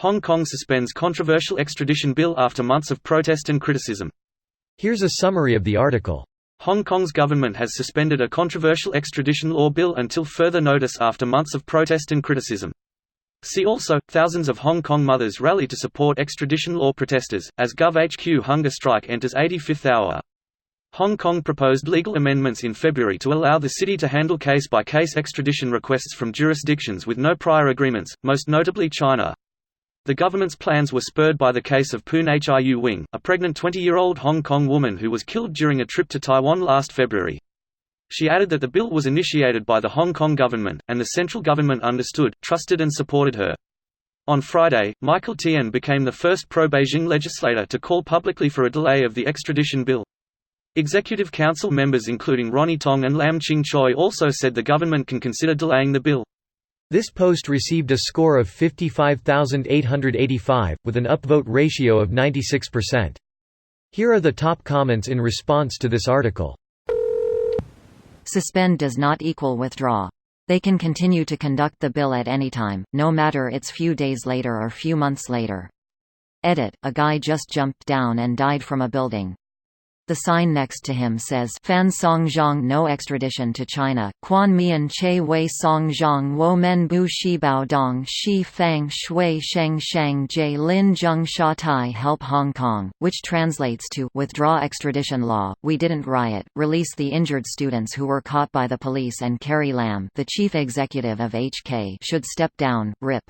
Hong Kong suspends controversial extradition bill after months of protest and criticism. Here's a summary of the article. Hong Kong's government has suspended a controversial extradition law bill until further notice after months of protest and criticism. See also, thousands of Hong Kong mothers rally to support extradition law protesters, as GovHQ hunger strike enters 85th hour. Hong Kong proposed legal amendments in February to allow the city to handle case-by-case extradition requests from jurisdictions with no prior agreements, most notably China. The government's plans were spurred by the case of Poon Hiu Wing, a pregnant 20-year-old Hong Kong woman who was killed during a trip to Taiwan last February. She added that the bill was initiated by the Hong Kong government, and the central government understood, trusted and supported her. On Friday, Michael Tian became the first pro-Beijing legislator to call publicly for a delay of the extradition bill. Executive Council members including Ronnie Tong and Lam Ching Choi also said the government can consider delaying the bill. This post received a score of 55,885, with an upvote ratio of 96%. Here are the top comments in response to this article. Suspend does not equal withdraw. They can continue to conduct the bill at any time, no matter it's few days later or few months later. Edit: a guy just jumped down and died from a building. The sign next to him says Fan Song Zhang no extradition to China, Quan Mian Che Wei Song Zhang Wo Men Bu Shi Bao Dong Shi Fang Shui Sheng Shang Jie Lin Zheng Sha Tai help Hong Kong, which translates to withdraw extradition law, we didn't riot, release the injured students who were caught by the police, and Carrie Lam, the chief executive of HK, should step down, RIP.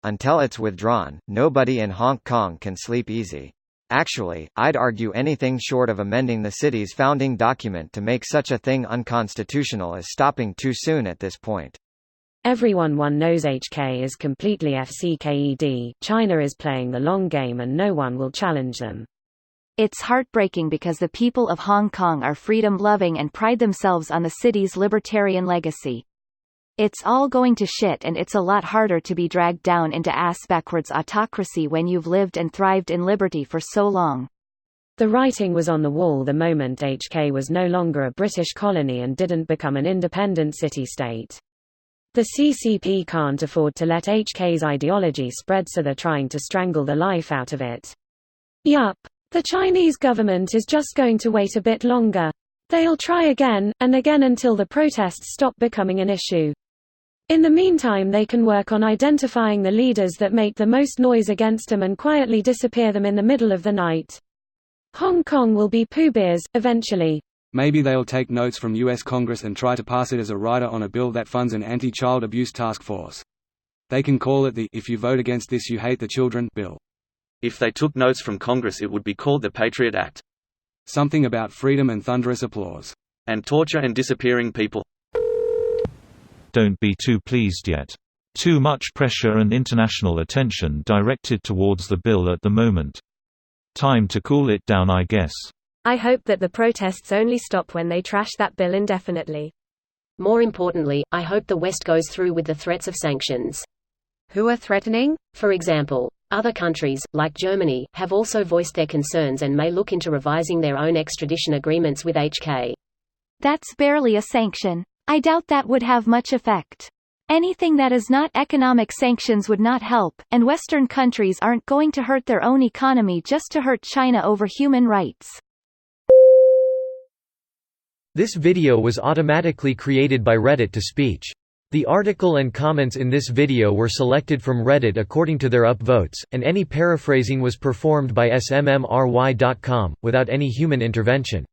Until it's withdrawn, nobody in Hong Kong can sleep easy. Actually, I'd argue anything short of amending the city's founding document to make such a thing unconstitutional is stopping too soon at this point. Everyone knows HK is completely FCKED, China is playing the long game and no one will challenge them. It's heartbreaking because the people of Hong Kong are freedom-loving and pride themselves on the city's libertarian legacy. It's all going to shit, and it's a lot harder to be dragged down into ass-backwards autocracy when you've lived and thrived in liberty for so long. The writing was on the wall the moment HK was no longer a British colony and didn't become an independent city-state. The CCP can't afford to let HK's ideology spread, so they're trying to strangle the life out of it. Yup. The Chinese government is just going to wait a bit longer. They'll try again, and again until the protests stop becoming an issue. In the meantime, they can work on identifying the leaders that make the most noise against them and quietly disappear them in the middle of the night. Hong Kong will be Pooh Bears, eventually. Maybe they'll take notes from US Congress and try to pass it as a rider on a bill that funds an anti-child abuse task force. They can call it the "If you vote against this you hate the children" bill. If they took notes from Congress, it would be called the Patriot Act. Something about freedom and thunderous applause. And torture and disappearing people. Don't be too pleased yet. Too much pressure and international attention directed towards the bill at the moment. Time to cool it down, I guess. I hope that the protests only stop when they trash that bill indefinitely. More importantly, I hope the West goes through with the threats of sanctions. Who are threatening? For example, other countries, like Germany, have also voiced their concerns and may look into revising their own extradition agreements with HK. That's barely a sanction. I doubt that would have much effect. Anything that is not economic sanctions would not help, and Western countries aren't going to hurt their own economy just to hurt China over human rights. This video was automatically created by Reddit to speech. The article and comments in this video were selected from Reddit according to their upvotes, and any paraphrasing was performed by smmry.com, without any human intervention.